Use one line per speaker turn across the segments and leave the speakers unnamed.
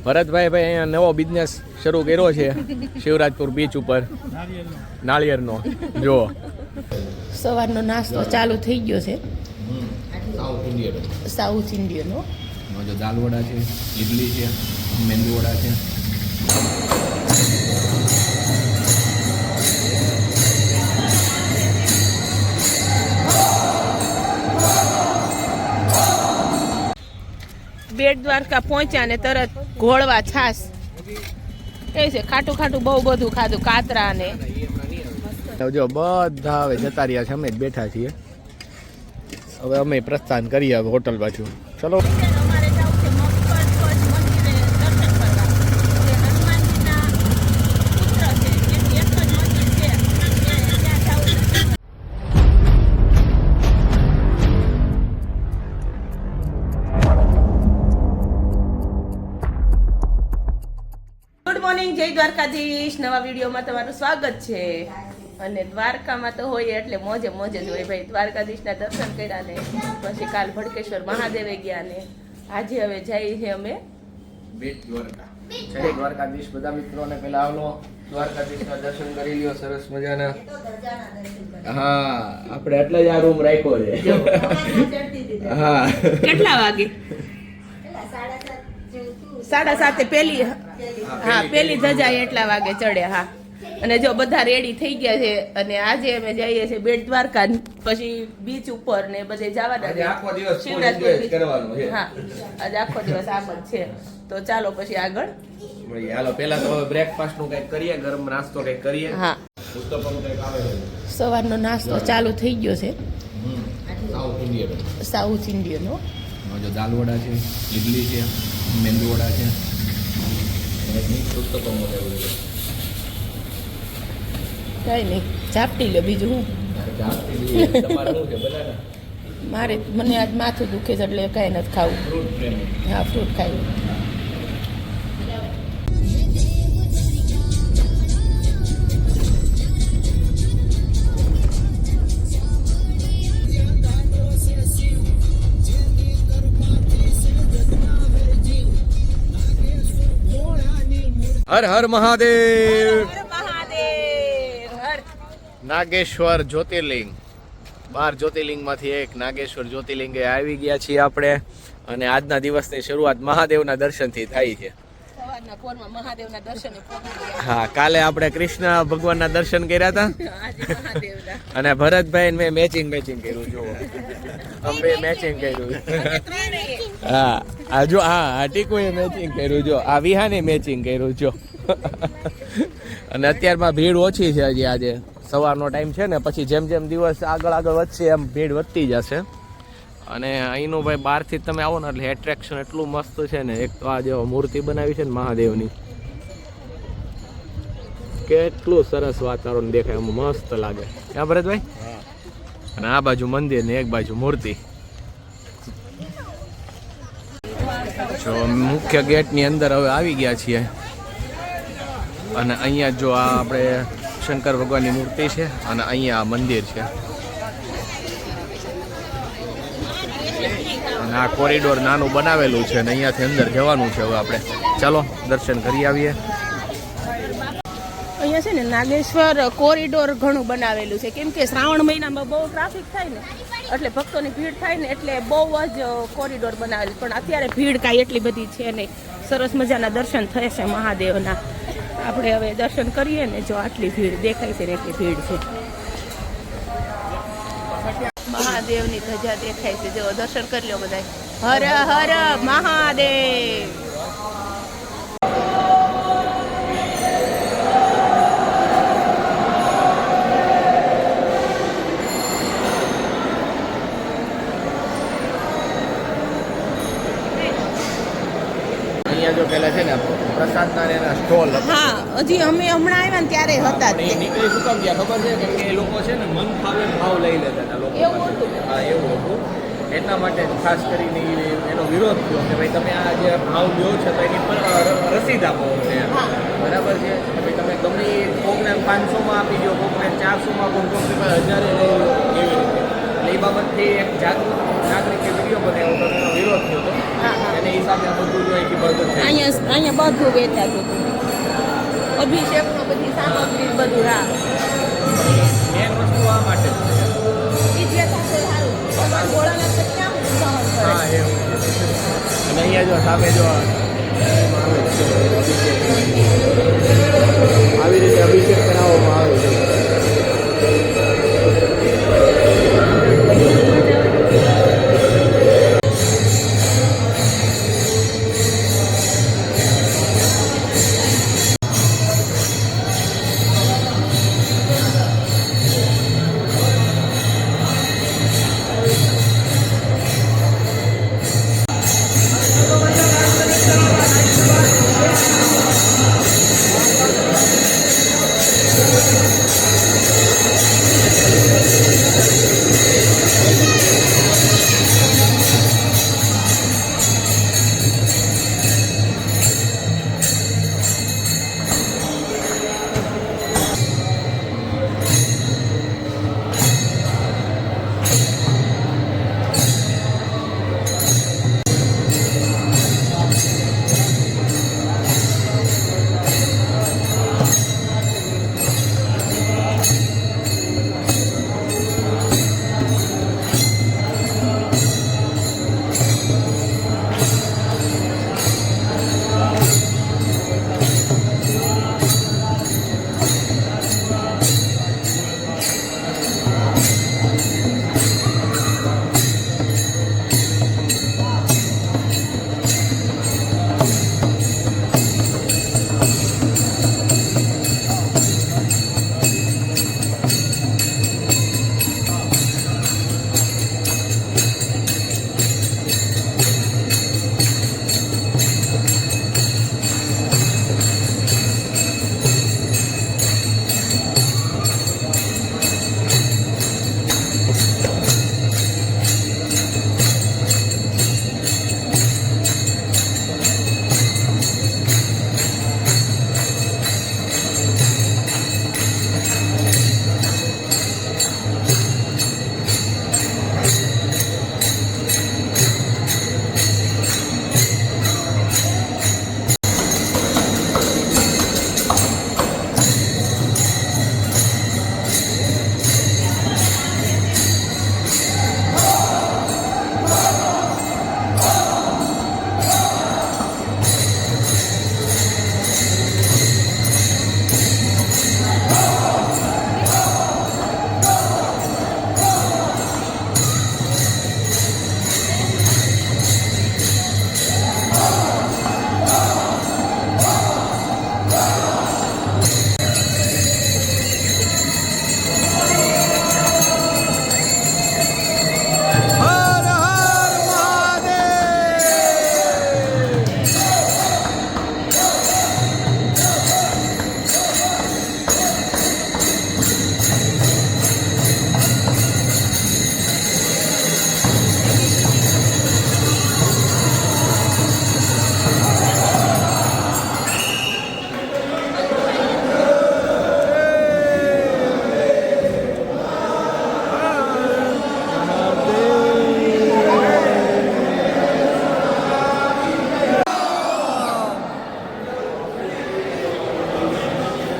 ભરતભાઈ અહીંયા નવો બિઝનેસ શરૂ કર્યો છે શિવરાજપુર બીચ ઉપર નાળિયેરનો. જો
સવારનો નાસ્તો ચાલુ થઈ ગયો છે સાઉથ ઇન્ડિયનનો.
જો દાલ વડા છે, ઇડલી છે, મેંદુ વડા છે.
બેટ દ્વારકા પહોંચ્યા ને તરત ઘોળવા છાસ એ છે. ખાટું ખાટું બહુ બધું ખાધું, કાતરા ને.
જો બધા હવે જતા રહ્યા છે, અમે જ બેઠા છીએ. હવે અમે પ્રસ્થાન કરીએ હવે હોટલ બાજુ. ચલો.
ગુડ મોર્નિંગ, જય દ્વારકાધીશ. નવા વિડીયોમાં તમારું સ્વાગત છે. અને દ્વારકામાં તો હોય એટલે મોજે મોજે જ હોય ભાઈ. દ્વારકાધીશના દર્શન કર્યા ને પછી કાલ ભડકેશ્વર મહાદેવે ગયા ને આજે હવે જઈએ છીએ અમે
બેટ દ્વારકા. જય દ્વારકાધીશ બધા મિત્રોને. પેલા આવલો દ્વારકાધીશના દર્શન કરી લ્યો સરસ મજાના. હા, આપણે એટલે જ આ રૂમ રાખ્યો છે. હા,
કેટલા વાગે? 7:30 પેલી. હા, પેલી ધજા એટલા વાગે ચડે. હા, અને જો બધા રેડી થઈ ગયા છે અને આજે અમે જઈએ છીએ બેટ દ્વારકા, પછી બીચ ઉપર ને બધે જવાના.
આખો દિવસ શિવરાજપુર કરવાનો છે.
હા, આજે આખો દિવસ આમ જ છે. તો ચાલો પછી આગળ
હાલો. પેલા તો બ્રેકફાસ્ટ નું કઈક કરીએ, ગરમ નાસ્તો કઈક કરીએ.
હા, સવારનો નાસ્તો ચાલુ થઈ ગયો છે સાઉથ ઇન્ડિયનનો.
જો દાલ વડા છે, ઇડલી છે, મેંદુ વડા છે.
કઈ નહીં, ઝાપટી લે. બીજું હું મારે મને આજ માથું દુખે છે એટલે કઈ નથી ખાવું. હા, ફ્રૂટ ખાઈ.
હર હર મહાદેવ. નાગેશ્વર જ્યોતિર્લિંગ, 12 જ્યોતિર્લિંગમાંથી એક નાગેશ્વર જ્યોતિર્લિંગે આવી ગયા છીએ આપણે. અને આજના દિવસની શરૂઆત મહાદેવના દર્શનથી થાય છે. હા, કાલે આપણે કૃષ્ણ ભગવાનના દર્શન કર્યા હતા અને ભરતભાઈ મેં મેચિંગ કર્યું. જો અમે મેચિંગ કર્યું. હા, આ જો. હા, ટીકુએ મેચિંગ કર્યું. જો આ વિહાને મેચિંગ કર્યું. જો અને અત્યારમાં ભીડ ઓછી છે હજી. આજે સવારનો ટાઈમ છે ને, પછી જેમ જેમ દિવસ આગળ વધશે એમ ભીડ વધતી જશે. અને અહીંનું ભાઈ બહારથી તમે આવો ને એટલે એટ્રેક્શન એટલું મસ્ત છે ને. એક તો આ જે મૂર્તિ બનાવી છે ને મહાદેવની, કેટલું સરસ વાતાવરણ દેખાય, મસ્ત લાગે. ક્યાં ભરતભાઈ? અને આ બાજુ મંદિર ને એક બાજુ મૂર્તિ. જો મુખ્ય ગેટની અંદર હવે આવી ગયા છીએ. અને અહીંયા જો આ આપણે શંકર ભગવાનની મૂર્તિ છે અને અહીંયા મંદિર છે. અને આ કોરિડોર નાનું બનાવેલું છે અને અહીંયાથી અંદર જવાનું છે. હવે આપણે ચાલો દર્શન કરી આવીએ.
અહીંયા છે ને નાગેશ્વર કોરિડોર ઘણું બનાવેલું છે, કેમ કે શ્રાવણ મહિનામાં બહુ ટ્રાફિક થાય ને એટલે ભક્તોની ભીડ થાય ને એટલે બહુ જ કોરિડોર બનાવેલું. પણ અત્યારે ભીડ કાંઈ એટલી બધી છે નહીં. સરસ મજાના દર્શન થશે મહાદેવના. આપણે હવે દર્શન કરીએ ને, જો આટલી ભીડ દેખાય છે ને એટલી ભીડ છે. મહાદેવની ધજા દેખાય છે. જો દર્શન કરી લો બધા. હર હર મહાદેવ.
જો પેલા છે ને પ્રસાદના એના સ્ટોલ.
હા, હજી અમે હમણાં આવ્યા ને ત્યારે હતા.
નીકળી શું કામ ગયા ખબર છે? કેમ કે એ લોકો છે ને મન ફાવે ભાવ લઈ લેતા હતા લોકો. હા, એવું હતું. એટલા માટે ખાસ કરીને એનો વિરોધ થયો કે ભાઈ તમે આ જે ભાવ લ્યો છો તો એની પર રસીદ આપો અમને. બરાબર છે? ભાઈ તમે ગમે કોકને 500માં આપી દો, કોકને 400માં, કોકને 1000 એવી રીતે. એટલે એ બાબતથી એક નાગરિકે વિડીયો બનાવ્યો તો એનો વિરોધ થયો હતો. એને હિસાબે બધું જો અહીંથી બરકત થઈ.
અહીંયા બધું વેચાતું હતું. અભિષેકનો બધી સામગ્રી બધું હા
મેન વસ્તુ આ માટે જ છે.
ઈ જે થશે સારું ભગવાન ભોળાનાથ તો ક્યાં સહન કરે.
હા એવું છે. અને અહીંયા જો સામે જો આવી રીતે અભિષેક કરાવવામાં આવે છે.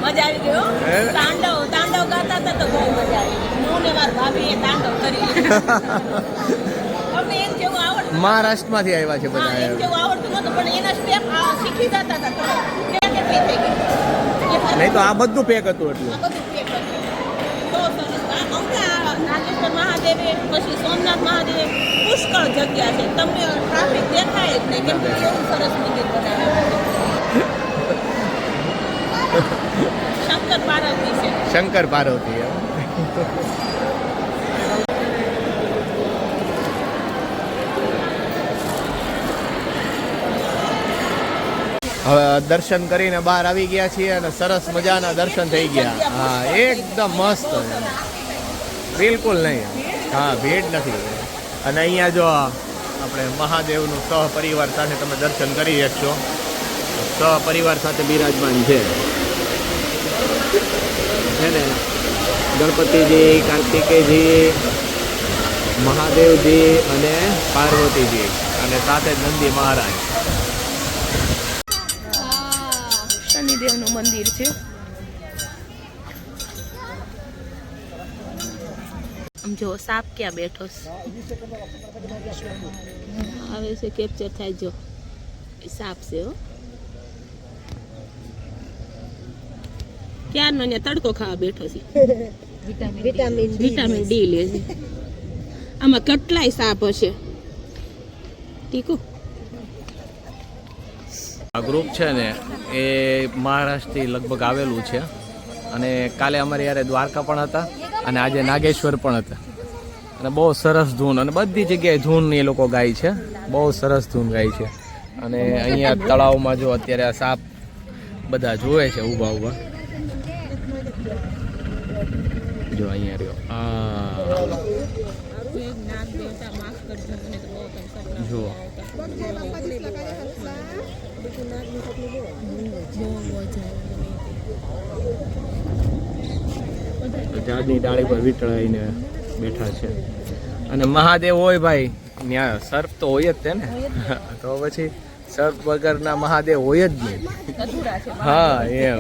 મજા આવી ગયો તાંડવ ગાતા હતા તો બહુ મજા આવી. હું ને મારા ભાભીએ તાંડવ કરી અમને એક જેવું આવડતું
મહારાષ્ટ્રમાંથી આવ્યા છે બધા.
એક જેવું આવડતું નતું પણ એના સ્ટેપ શીખી જતા હતા. કેટલી થઈ ગઈ
નહીં તો આ બધું પેક હતું એટલું.
આ બધું પેક હતું. તો સરસ નાગેશ્વર મહાદેવ પછી સોમનાથ મહાદેવ પુષ્કળ જગ્યા છે. તમને ટ્રાફિક દેખાય જ નહીં કેમ કે એવું સરસ મંદિર બનાવ્યું. શંકર પાર્વતી છે.
શંકર પાર્વતી હવે દર્શન કરીને બહાર આવી ગયા છીએ અને સરસ મજાના દર્શન થઈ ગયા. હા એકદમ મસ્ત, બિલકુલ નહીં. હા ભીડ નથી. અને અહીંયા જો આપણે મહાદેવનું સહપરિવાર સાથે તમે દર્શન કરી શકશો. સહપરિવાર સાથે બિરાજમાન છે ને ગણપતિજી, કાર્તિકેયજી, મહાદેવજી અને પાર્વતીજી અને સાથે જ નંદી મહારાજ.
મંદિર છે. આમ જો સાપ ક્યાં બેઠો છે, આવે છે કેપ્ચર થાય. જો સાપ છે હો, ક્યારનો અહીંયા તડકો ખાવા બેઠો છે. વિટામિન ડી લે છે. આમાં કેટલાય સાપ હશે. ટીકુ
આ ગ્રુપ છે ને એ મહારાષ્ટ્રથી લગભગ આવેલું છે અને કાલે અમારે યારે દ્વારકા પણ હતા અને આજે નાગેશ્વર પણ હતા અને બહુ સરસ ધૂન અને બધી જગ્યાએ ધૂન એ લોકો ગાય છે. બહુ સરસ ધૂન ગાય છે અને અહીંયા તળાવમાં જો અત્યારે આ સાપ બધા જોવે છે ઊભા ઊભા. જો અહીંયા રહ્યો જુઓ ઝાડની ડાળી પર વીંટળાઈને બેઠા છે અને મહાદેવ હોય ભાઈ ત્યાં સર્પ તો હોય જ તે ને, તો પછી સર્પ વગરના મહાદેવ હોય જ નહીં. હા એમ.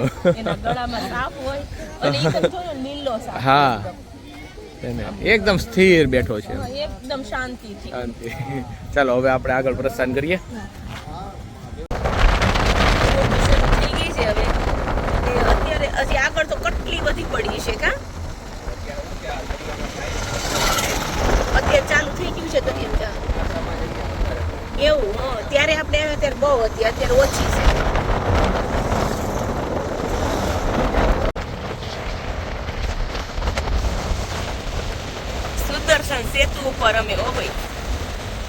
હા એકદમ સ્થિર બેઠો છે,
એકદમ શાંતિ.
ચાલો હવે આપણે આગળ પ્રસ્થાન કરીએ.
અત્યારે હજી આગળ તો કેટલી બધી પડી છે કા, અત્યારે ચાલુ થઈ ગયું છે દરિયા એવું. ત્યારે આપણે આવ્યા ત્યારે બહુ હતી, અત્યારે ઓછી છે. સુદર્શન સેતુ ઉપર અમે ઓ ભાઈ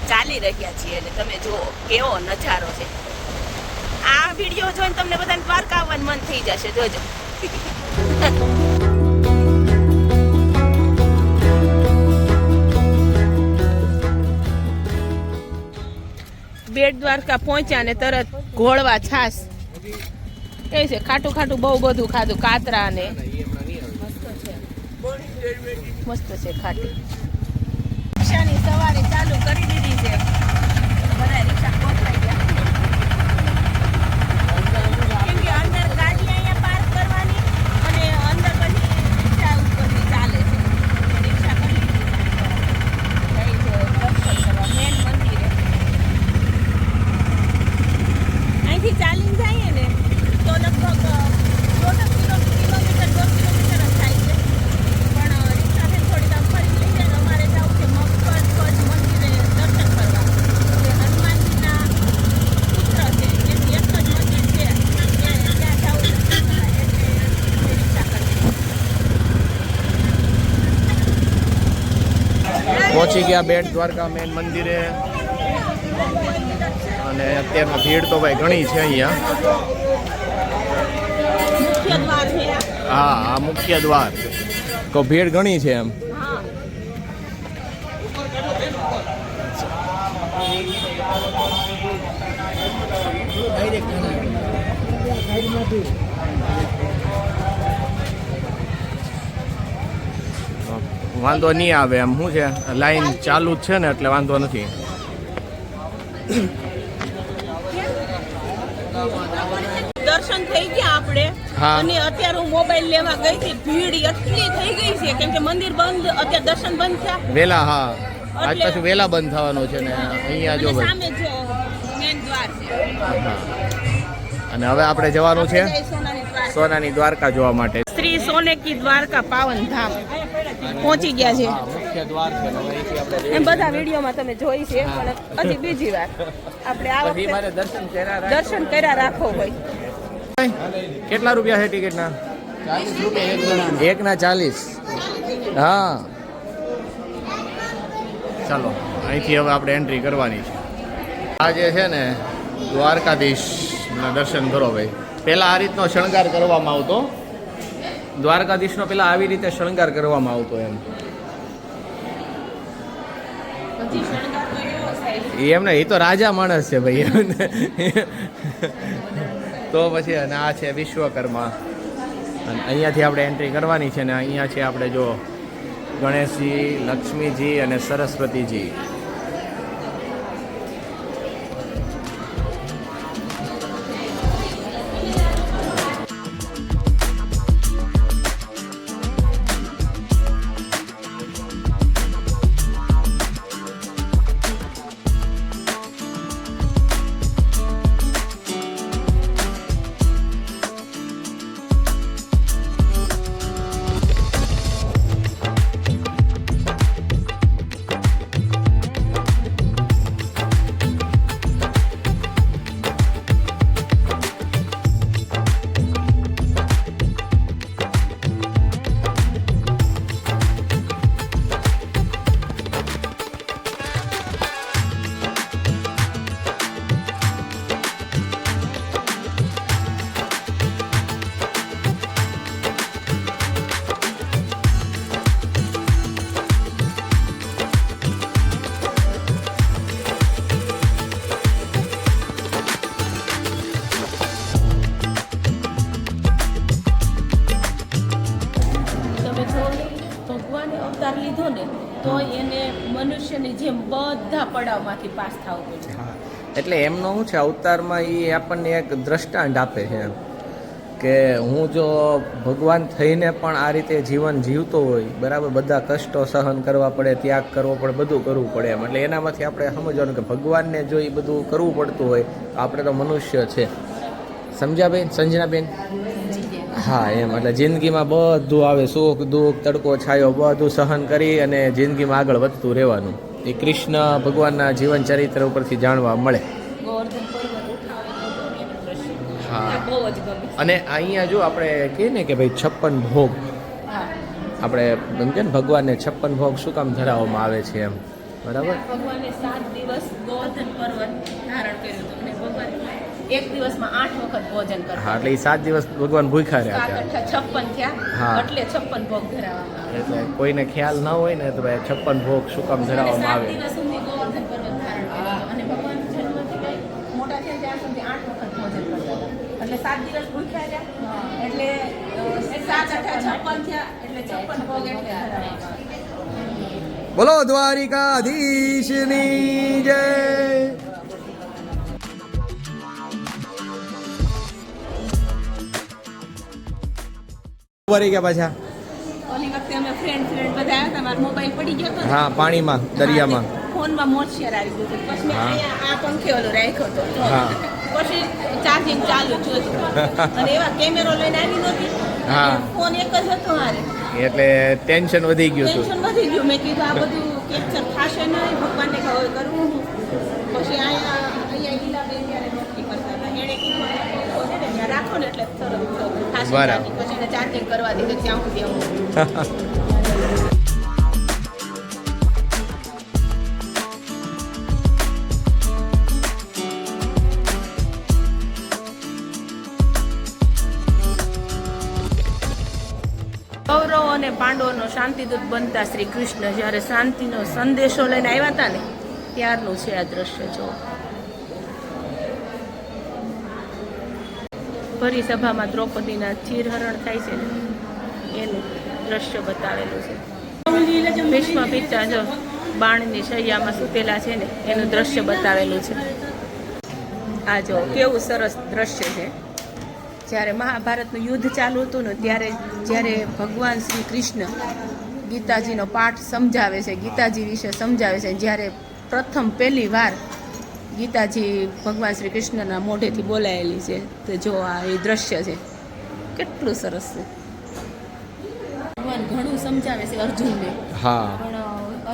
ચાલી રહ્યા છીએ અને તમે જુઓ કેવો નજારો છે. આ વિડીયો જોઈને તમને બધાને દ્વારકા આવવાનું મન થઈ જશે. જોજો બેટ દ્વારકા પહોંચ્યા ને તરત ઘોળવા છાસ એ છે. ખાટું ખાટું બહુ બધું ખાધું, કાતરા ને મસ્ત છે ખાટી. રિક્ષાની સવારી ચાલુ કરી દીધી છે. બધા રિક્ષા પહોંચાઈ ગયા. કેમ કે અંદર ગાડી અહીંયા પાર્ક કરવાની અને અંદર પછી રિક્ષા ઉપરથી ચાલે છે. રિક્ષા કરી દીધી છે દર્શન કરવા મેન મંદિરે. અહીંથી ચાલીને જઈએ ને તો લગભગ 1.5 કિલોમીટર 2 કિલોમીટર જ થાય છે. પણ રિક્ષાથી થોડીક આમ ફરી લઈને અમારે જવું છે મકર ધ્વજ મંદિરે દર્શન કરવા. જે હનુમાનજીના પુત્ર છે એનું એક જ મંદિર છે, ત્યાં જવું એટલે રિક્ષા કરી.
પહોંચી ગયા બેટ દ્વારકા મેન મંદિરે અને અત્યારમાં ભીડ તો ભાઈ ઘણી છે અહીંયા.
મુખ્ય દ્વાર છે.
હા આ મુખ્ય દ્વાર તો ભીડ ઘણી છે એમ.
હા
વાંધો નહીં આવે એમ. શું છે લાઈન ચાલુ જ છે ને એટલે વાંધો નથી.
દર્શન થઈ ગયા આપણે.
હા.
અને અત્યારે હું મોબાઈલ લેવા ગઈ હતી, ભીડ એટલી થઈ ગઈ છે કેમ કે મંદિર બંધ, અત્યારે દર્શન બંધ થયા.
વેલા હા આજ પાછું વેલા બંધ થવાનું છે ને અહીંયા જો
અને
ભાઈ.
સામે જો મેન દ્વાર છે.
હા. અને હવે આપણે જવાનું છે
આપણે જઈ સોનાની દ્વાર.
સોનાની દ્વારકા જોવા માટે.
શ્રી સોને કી દ્વારકા પાવન ધામ પહોંચી ગયા છે.
હા મુખ્ય દ્વાર છે ને અહીંથી આપણે
એમ બધા વિડીયોમાં તમે જોઈ છે, પણ હજી બીજી વાર આપણે આ
પછી મારે
વખતે
દર્શન કર્યા
રાખો ભાઈ.
કેટલા રૂપિયા છે ટિકિટના? 40 એકના 40. હા ચાલો અહીંથી હવે આપણે એન્ટ્રી કરવાની છે. આ જે છે ને દ્વારકાધીશના દર્શન કરો ભાઈ. પહેલાં આ રીતનો શણગાર કરવામાં આવતો. દ્વારકાધીશનો પહેલાં આવી રીતે શણગાર કરવામાં આવતો એમ.
હજી શણગાર તો એવો થાય છે.
એમ ને, એ તો રાજા માણસ છે ભાઈ. તો પછી અને આ છે વિશ્વકર્મા અને અહીંયાથી આપણે એન્ટ્રી કરવાની છે ને અહીંયા છે આપણે જો ગણેશજી, લક્ષ્મીજી અને સરસ્વતીજી.
મનુષ્યની જેમ બધા પડાવમાંથી પાસ થવું પડે.
હા એટલે એમનો શું છે અવતારમાં એ આપણને એક દ્રષ્ટાંત આપે છે એમ કે હું જો ભગવાન થઈને પણ આ રીતે જીવન જીવતો હોય બરાબર, બધા કષ્ટો સહન કરવા પડે, ત્યાગ કરવો પડે, બધું કરવું પડે એમ. એટલે એનામાંથી આપણે સમજવાનું કે ભગવાનને જો એ બધું કરવું પડતું હોય તો આપણે તો મનુષ્ય છે. સમજ્યા બેન, સંજનાબેન? હા એમ. એટલે જિંદગીમાં બધું આવે, સુખ દુઃખ તડકો છાયો બધું સહન કરી અને જિંદગીમાં આગળ વધતું રહેવાનું. એ કૃષ્ણ ભગવાનના જીવન ચરિત્ર ઉપરથી જાણવા મળે.
ગોવર્ધન પર્વત ઉઠાવે તો એનું દ્રશ્ય
હા.
બહુ જ ગમે.
અને અહીંયા જો આપણે કહીએ ને કે ભાઈ 56 ભોગ,
હા,
આપણે એમ કે ને ભગવાનને 56 ભોગ શું કામ ધરાવવામાં આવે છે એમ, બરાબર?
ભગવાને 7 દિવસ ગોવર્ધન પર્વત ધારણ કર્યું હતું અને ભગવાન એક દિવસમાં 8 વખત ભોજન કરતા.
હા એટલે એ 7 દિવસ ભગવાન ભૂખ્યા રહ્યા
7
હતા.
56 થયા,
હા.
એટલે 56 ભોગ ધરાવવામાં આવે.
એટલે કોઈને ખ્યાલ ના હોય ને તો ભાઈ 56 ભોગ શું કામ ધરાવવામાં આવે.
7 દિવસ સુધી ગોવર્ધન પર્વત ધારણ કર્યું હતું અને ભગવાન જન્મથી લઈ મોટા થયા ત્યાં સુધી 8 વખત ભોજન કરતા હતા. એટલે 7 દિવસ ભૂખ્યા રહ્યા, એટલે 7 8 56 થયા, એટલે 56 ભોગ એટલે ધરાવવામાં આવે.
બોલો દ્વારિકાધીશની જય. વળી ગયા પાછા.
ઓલી વખતે અમે ફ્રેન્ડ બધા આવ્યા હતા, મારો મોબાઈલ પડી ગયો હતો ને.
હા પાણીમાં, દરિયામાં.
ફોનમાં મોરશિયર આવી ગયું હતું. પછી મેં
હા.
અહીંયા આ પંખે ઓલો રાખ્યો હતો.
હા.
પછી ચાર્જિંગ ચાલુ જોતું અને એવા કેમેરો લઈને આવી નહોતી.
હા.
ફોન એક જ હતો મારે.
એટલે ટેન્શન વધી ગયું હતું.
ટેન્શન વધી ગયું. મેં કીધું આ બધું કેપ્ચર થશે નહીં, ભગવાનને હવે કરવું હું. પછી અહીંયા ગીલાબેન ત્યારે નોકરી કરતા હતા. એણે કીધું ફોન છે ને ત્યાં રાખો ને એટલે સરસ થશે.
બરાબર.
પછી એને ચાર્જિંગ કરવા દીધું ત્યાં સુધી આવું. કૌરવો અને પાંડવોનો શાંતિદૂત બનતા શ્રી કૃષ્ણ જ્યારે શાંતિનો સંદેશો લઈને આવ્યા હતા ને ત્યારનું છે આ દ્રશ્ય. જો ભરી સભામાં દ્રૌપદીના ચીરહરણ થાય છે ને એનું દ્રશ્ય બતાવેલું છે. ભીષ્મ પિતા જો બાણની શૈયામાં સૂતેલા છે ને એનું દ્રશ્ય બતાવેલું છે. આ જો કેવું સરસ દ્રશ્ય છે. જ્યારે મહાભારતનું યુદ્ધ ચાલુ હતું ને ત્યારે જ્યારે ભગવાન શ્રી કૃષ્ણ ગીતાજીનો પાઠ સમજાવે છે, ગીતાજી વિશે સમજાવે છે, જ્યારે પહેલી વાર ગીતાજી ભગવાન શ્રી કૃષ્ણના મોઢેથી બોલાયેલી છે, તો જો આ એ દ્રશ્ય છે કેટલું સરસ છે. ભગવાન ઘણું સમજાવે છે અર્જુનને,
હા
પણ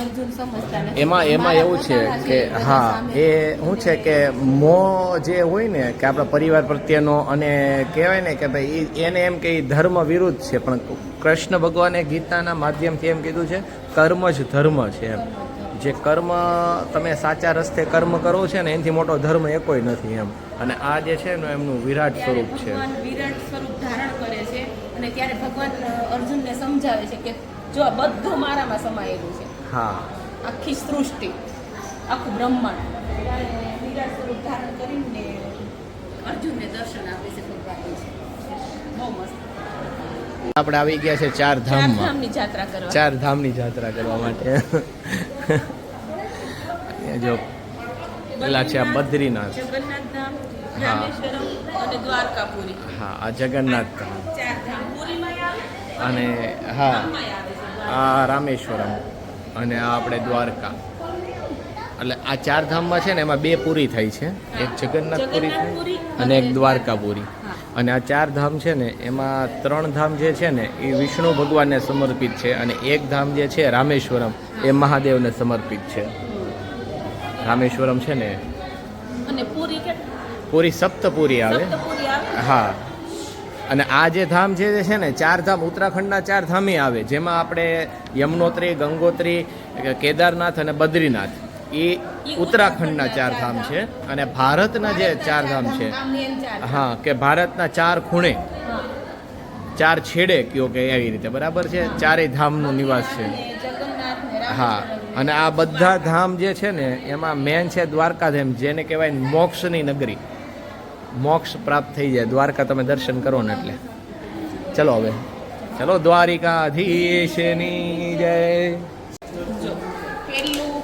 અર્જુન સમજતા નથી.
એમાં એવું છે કે હા એ શું છે કે મોહ જે હોય ને કે આપણા પરિવાર પ્રત્યેનો, અને કહેવાય ને કે ભાઈ એને એમ કે ધર્મ વિરુદ્ધ છે, પણ કૃષ્ણ ભગવાને ગીતાના માધ્યમથી એમ કીધું છે કર્મ જ ધર્મ છે એમ. જે કર્મ તમે સાચા રસ્તે કર્મ કરો છે ને એનાથી મોટો ધર્મ એકોય નથી એમ. અને આ જે છે ને એમનું વિરાટ સ્વરૂપ છે.
ભગવાન વિરાટ સ્વરૂપ ધારણ કરે છે અને ત્યારે ભગવાન અર્જુનને સમજાવે છે કે જો આ બધું મારામાં સમાયેલું છે.
હા
આખી સૃષ્ટિ, આખું બ્રહ્માંડ વિરાટ સ્વરૂપ ધારણ કરીને અર્જુનને દર્શન આપે છે ભગવાન. બહુ મસ્ત.
આપણે આવી ગયા છે ચાર ધામમાં,
ચારધામની યાત્રા કરવા.
ચાર ધામની યાત્રા કરવા માટે. અહીંયા જો પેલા છે આ બદ્રીનાથ,
જગન્નાથ ધામ,
હા.
રામેશ્વરમ અને દ્વારકાપુરી.
હા આ જગન્નાથ ધામ,
ચાર ધામ પુરીમાં આવે
અને હા
ધામમાં આવે છે.
આ રામેશ્વરમ અને આ આપણે દ્વારકા. એટલે આ ચાર ધામમાં છે ને એમાં બે પૂરી થઈ છે, એક જગન્નાથપુરી થઈ અને એક દ્વારકાપુરી. અને આ ચાર ધામ છે ને એમાં 3 ધામ જે છે ને એ વિષ્ણુ ભગવાનને સમર્પિત છે, અને એક ધામ જે છે રામેશ્વરમ એ મહાદેવને સમર્પિત છે. રામેશ્વરમ છે ને
અને પુરી કે
પૂરી સપ્તપુરી આવે.
સપ્તપુરી આવે.
હા અને આ જે ધામ છે ને 4 ધામ ઉત્તરાખંડના 4 ધામી આવે, જેમાં આપણે યમનોત્રી, ગંગોત્રી, કેદારનાથ અને બદ્રીનાથ એ ઉત્તરાખંડના 4 ધામ છે. અને ભારતના જે 4 ધામ છે, હા કે ભારતના 4 ખૂણે 4 છેડે કયો કે એવી રીતે, બરાબર છે, 4 ધામનો નિવાસ છે. હા અને આ બધા ધામ જે છે ને એમાં મેન છે દ્વારકાધામ, જેને કહેવાય મોક્ષની નગરી. મોક્ષ પ્રાપ્ત થઈ જાય દ્વારકા તમે દર્શન કરો ને એટલે. ચલો હવે ચલો દ્વારિકાધીશની જય.
જો પેલું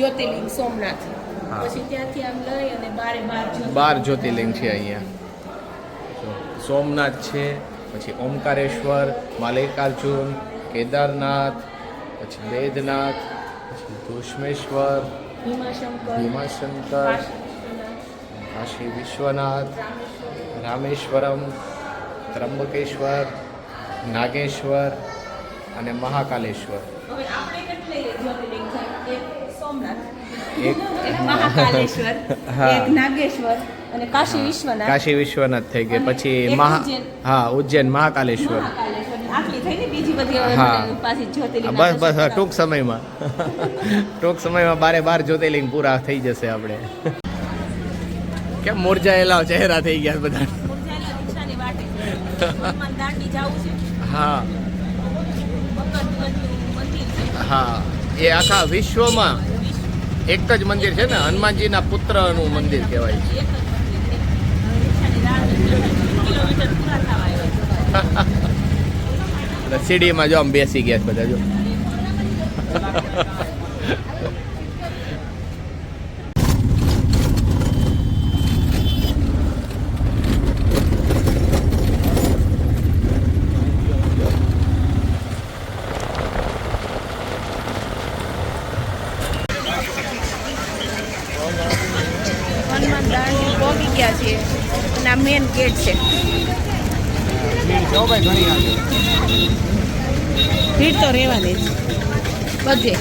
જ્યોતિર્લિંગ સોમનાથ.
હા.
પછી ત્યાંથી આમ લઈ અને બારે
12 જ્યોતિર્લિંગ છે અહીંયા. જો, સોમનાથ છે, પછી ઓમકારેશ્વર, મલ્લિકાર્જુન, કેદારનાથ, પછી બેદનાથ, પછી દુષ્મેશ્વર, ભીમાશંકર, કાશી વિશ્વનાથ, રામેશ્વરમ, ત્રંબકેશ્વર, નાગેશ્વર અને મહાકાલેશ્વર.
હવે આપણે કેટલી જ્યોતિર્લિંગ છે? એક સોમનાથ,
એક
એક મહાકાલેશ્વર,
હા.
એક નાગેશ્વર અને કાશી વિશ્વનાથ.
કાશી વિશ્વનાથ થઈ ગઈ,
અને
પછી
એક ઉજ્જૈન.
ઉજ્જૈન મહાકાલેશ્વર.
મહાકાલેશ્વર. આટલી થઈ ને બીજી બધી
હા.
પાછી જ્યોતિર્લિંગ.
બસ બસ હા, ટૂંક સમયમાં ટૂંક સમયમાં 12 જ્યોતિર્લિંગ પૂરા થઈ જશે આપણે. કેમ મુરઝાયેલા ચહેરા થઈ ગયા બધા?
રિક્ષાની વાટે હનુમાન દાંડી જાવું છે.
હા
મકરધ્વજનું મંદિર છે.
હા, એ આખા વિશ્વમાં એક જ મંદિર છે ને, હનુમાનજીના પુત્રનું મંદિર કહેવાય છે.
એક જ મંદિર છે. રિક્ષાની રાહ કિલોમીટર પૂરા થવા આવ્યા.
એટલે સીડીમાં જો આમ બેસી ગયા છે બધા જો.
હનુમાન દાંડી પહોંચી ગયા છીએ અને આ મેન ગેટ છે. ભીડ તો રહેવાની જ બધે.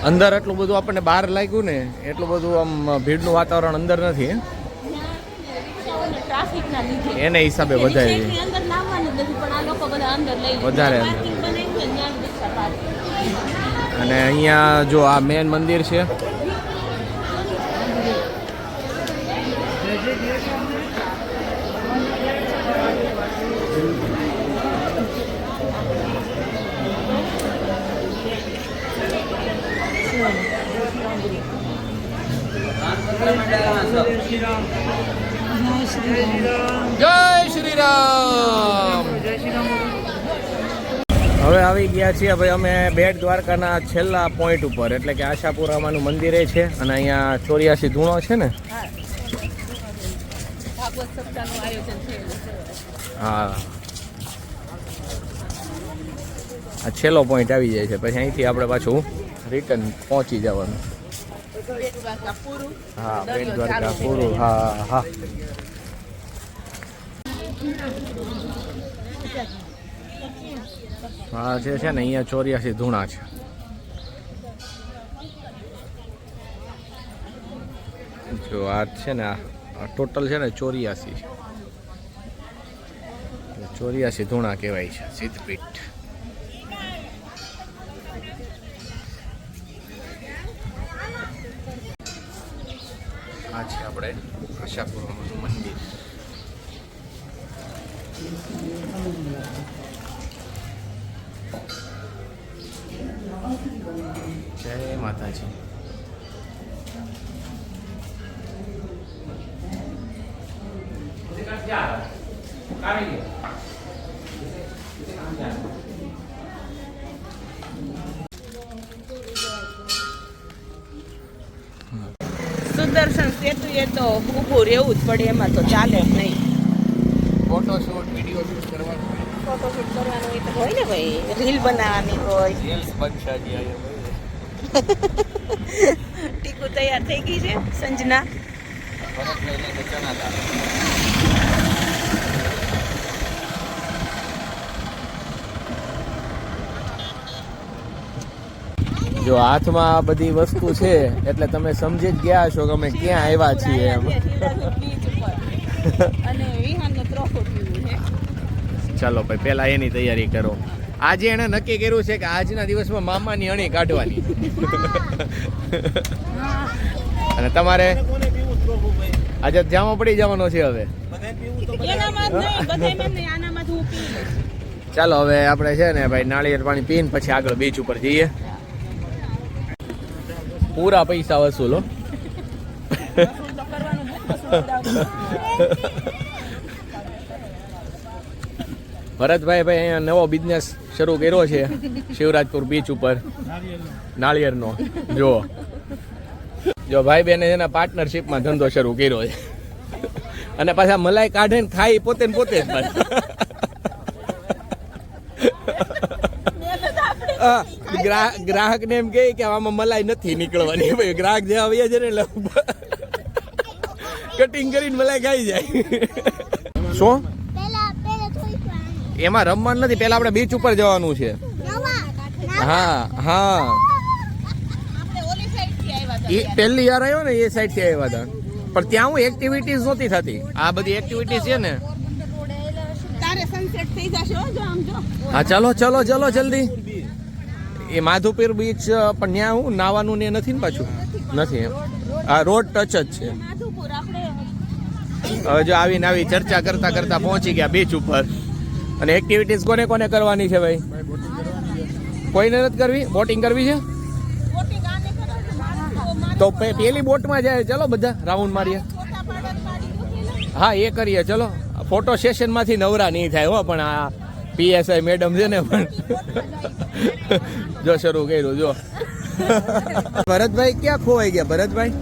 અંદર એટલું બધું આપણને બહાર લાગ્યું ને, એટલું બધું આમ ભીડનું વાતાવરણ અંદર નથી.
ટ્રાફિકના લીધે
એને હિસાબે વધારે
રિક્ષાની અંદર નામવાનું જ નથી, પણ આ લોકો બધા અંદર લઈ લે.
વધારે અંદર.
પાર્કિંગ બનાવ્યું છે ને ત્યાં જ રિક્ષા પાર્કિંગ.
અને અહીંયા જો આ મેન મંદિર છે. જય શ્રી રામ. હવે આવી ગયા છીએ ભાઈ અમે બેટ દ્વારકાના છેલ્લા પોઈન્ટ ઉપર, એટલે કે આશાપુરામાનું મંદિરે છે અને અહીંયા 84 ધૂણો છે ને.
ભાગવત સપ્તાહનું આયોજન થયેલું છે.
હા, આ છેલ્લો પોઈન્ટ આવી જાય છે, પછી અહીંથી આપણે પાછું રિટર્ન પહોંચી જવાનું.
બેટ દ્વારકા પૂરું.
હા, બેટ
દરિયો
દ્વારકા
ચાલુ.
પૂરું. હા હા. હા જે છે ને અહીંયા 84 ધૂણા છે. જો આ છે ને આ ટોટલ છે ને 84 છે. 84 ધૂણા કહેવાય છે સિદ્ધપીઠ. આ છે આપણે આશાપુરામાનું મંદિર. જય માતાજી.
સુદર્શન સેતુ એ તો ઊભું રહેવું જ પડે, એમાં તો ચાલે જ નહીં.
ફોટોશૂટ વિડીયો શૂટ કરવાનું
ફોટોશૂટ કરવાનું હોય તો હોય ને ભાઈ, રીલ બનાવવાની હોય.
રીલ્સ બનશે જ અહીંયા.
ટીકુ તૈયાર થઈ ગઈ છે સંજના. જો હાથમાં આ બધી વસ્તુ છે એટલે તમે સમજી જ ગયા છો કે અમે ક્યાં આવ્યા છીએ એમ. અને વિહાનનો ત્રોફો પીવું છે.
ચાલો ભાઈ પહેલા એની તૈયારી કરો. આજે એને નક્કી કર્યું છે કે આજના દિવસમાં મામાની અણી કાઢવાની. અને તમારે આજે જામો પડી જવાનો છે હવે.
એનામાં જ નહીં, બધાયમાં જ નહીં, આનામાં જ હું પી લઈશ.
ચાલો હવે આપણે છે ને ભાઈ નાળિયેર પાણી પીને પછી આગળ બીચ ઉપર જઈએ. પૂરા પૈસા વસૂલો.
વસૂલ તો કરવાનું જ, વસૂલ ઉડાવવાનું.
ભરતભાઈ ભાઈ અહીંયા નવો બિઝનેસ શરૂ કર્યો છે શિવરાજપુર બીચ ઉપર નાળિયેરનો. જો ભાઈ બેને એના પાર્ટનરશિપમાં ધંધો શરૂ કર્યો છે અને પાછા મલાઈ કાઢે ને ખાઈ પોતે જ ગ્રાહક ને એમ કે આમાં મલાઈ નથી નીકળવાની. ભાઈ ગ્રાહક જે આવ્યા છે ને એટલે કટિંગ કરીને મલાઈ ખાઈ જાય. શું એમાં રમવાનું નથી, પેલા આપણે બીચ ઉપર જવાનું છે. હા હા એ પહેલી વાર આવ્યો ને એ સાઈડ થી આવ્યા હતા, પણ ત્યાં હું એક્ટિવિટીઝ નહોતી થતી. આ બધી એક્ટિવિટીઝ છે ને. હા ચાલો ચલો ચલો જલ્દી. એ માધુપીર બીચ પણ ત્યાં હું નાવાનું ને નથી ને પાછું નથી એમ. આ રોડ ટચ જ છે. હવે જો આવીને આવી ચર્ચા કરતા કરતા પહોંચી ગયા બીચ ઉપર. અને એક્ટિવિટીઝ કોને કોને કરવાની છે ભાઈ? કોઈને નથી કરવી? બોટિંગ કરવી છે તો પેલી બોટમાં જાય. ચલો બધા રાઉન્ડ મારીએ. હા એ કરીએ ચલો. ફોટો સેશન માંથી નવરા નહીં થાય હો, પણ આ PSI મેડમ છે ને પણ જો શરૂ કર્યું જો. ભરતભાઈ ક્યાં ખોવાઈ ગયા? ભરતભાઈ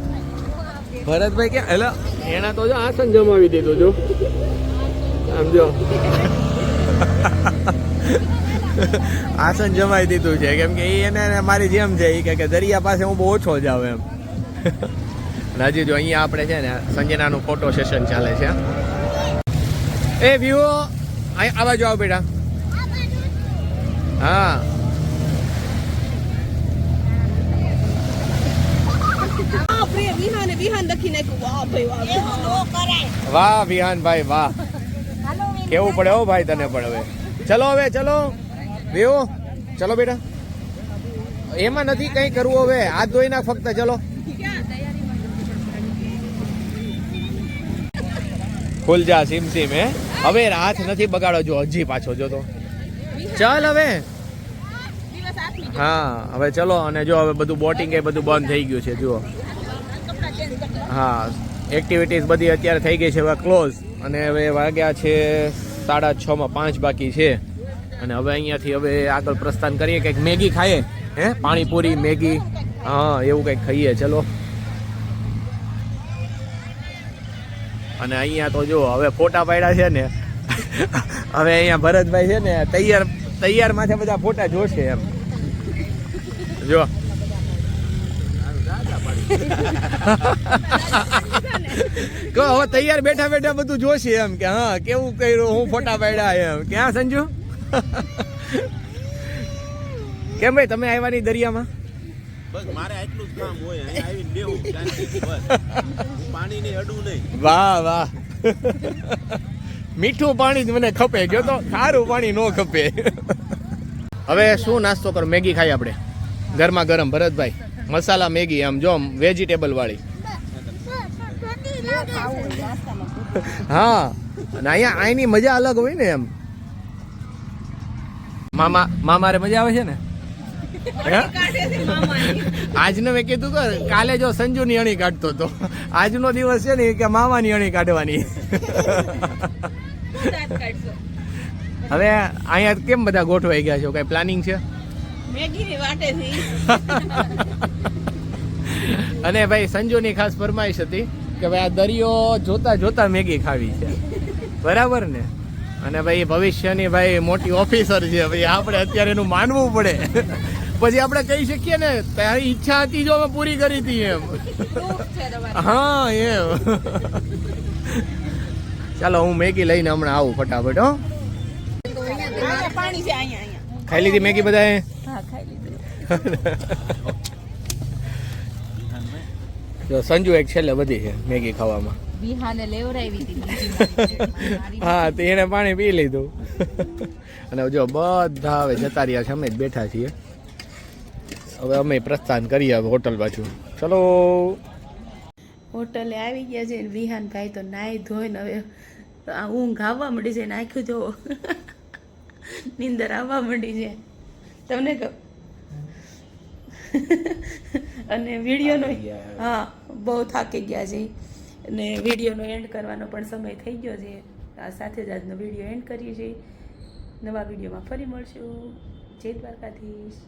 ક્યાં? એટલે એના તો જો આસન જમાવી દીધું જો આમ જો આસન જમાવી દીધું છે કેમ કે એને મારી જેમ છે એ કે દરિયા પાસે હું બહુ ઓછો જાવ એમ. હજી જો અહીંયા આપણે છે ને સંજનાનું ફોટો સેશન ચાલે છે. એ વ્યૂ આવા જો આવો બેટા. હા વાહ વિહાન ભાઈ વાહ. કેવું પડે હો ભાઈ તને પણ. હવે ચલો વ્યૂ ચલો બેટા. એમાં નથી કઈ કરવું હવે, હાથ ધોઈ નાખ ફક્ત. ચલો ખુલ જા સીમ હે. હવે હાથ નથી બગાડો જો હજી પાછો જો તો. ચાલ હવે. હા હવે ચલો. અને જો હવે બધું બોટિંગ એ બધું બંધ થઈ ગયું છે જુઓ. હા એક્ટિવિટીઝ બધી અત્યારે થઈ ગઈ છે હવે ક્લોઝ. અને હવે વાગ્યા છે 6:30 5 બાકી છે. અને હવે અહીંયાથી હવે આગળ પ્રસ્થાન કરીએ. કંઈક મેગી ખાઈએ હે, પાણીપુરી મેગી હા એવું કંઈક ખાઈએ ચલો. અને અહીંયા તો જો હવે ફોટા પાડ્યા છે ને હવે અહીંયા ભરતભાઈ છે ને તૈયાર માથે બધા ફોટા જોશે એમ જો. હવે તૈયાર બેઠા બેઠા બધું જોશે એમ કે હા કેવું કર્યું, હું ફોટા પાડ્યા એમ. ક્યાં સંજુ? કેમ ભાઈ તમે આવ્યા નહીં દરિયામાં?
બસ મારે આટલું જ કામ હોય, અહીં આવીને બેહું શાંતિથી બસ. પાણી ની અડું નહીં.
વાહ વાહ. મીઠું પાણી જ મને ખપે, જો તો ખારું પાણી નો ખપે. હવે શું નાસ્તો કરો? મેગી ખાઈ આપણે ગરમા ગરમ ભરતભાઈ. મસાલા મેગી આમ જો વેજીટેબલ વાળી. હા અને અહીંયા અહીંની મજા અલગ હોય ને એમ. મામારે મજા આવે છે ને. આજનો મેં કીધું કે કાલે જો સંજુ ની અણી કાઢતો હતો, આજનો દિવસ છે ને કે મામાની અણી કાઢવાની. હવે અહીંયા કેમ બધા ગોઠવાઈ ગયા છો? કઈ પ્લાનિંગ છે? અને ભાઈ સંજુની ખાસ ફરમાઈશ હતી કે ભાઈ આ દરિયો જોતા જોતા મેગી ખાવી છે, બરાબર ને? અને ભાઈ ભવિષ્યની ભાઈ મોટી ઓફિસર છે ભાઈ, આપણે અત્યારે એનું માનવું પડે. પછી આપણે કહી શકીએ ને તારી ઈચ્છા હતી જો અમે પૂરી કરી હતી એમ. હા એમ. ચાલો હું મેગી લઈને હમણાં આવું ફટાફટ. હો ખાઈ લીધી મેગી બધાએ? જો સંજુ એક છેલ્લે બધી છે મેગી ખાવામાં. હા તો એને પાણી પી લીધું. અને જો બધા હવે જતા રહ્યા છે, અમે જ બેઠા છીએ. હવે અમે પ્રસ્થાન કરીએ હવે હોટલ પાછું. ચલો
હોટલે આવી ગયા છે. વિહાન ભાઈ તો નાઈ ધોઈને હવે ઊંઘ આવવા માંડી છે. નાખ્યું જો નીંદર આવવા માંડી છે તમને કહું. અને વિડીયોનો હા બહુ થાકી ગયા છે. અને વિડીયોનો એન્ડ કરવાનો પણ સમય થઈ ગયો છે. આ સાથે જ આજનો વિડીયો એન્ડ કરીએ છીએ. નવા વિડીયોમાં ફરી મળશું. જય દ્વારકાધીશ.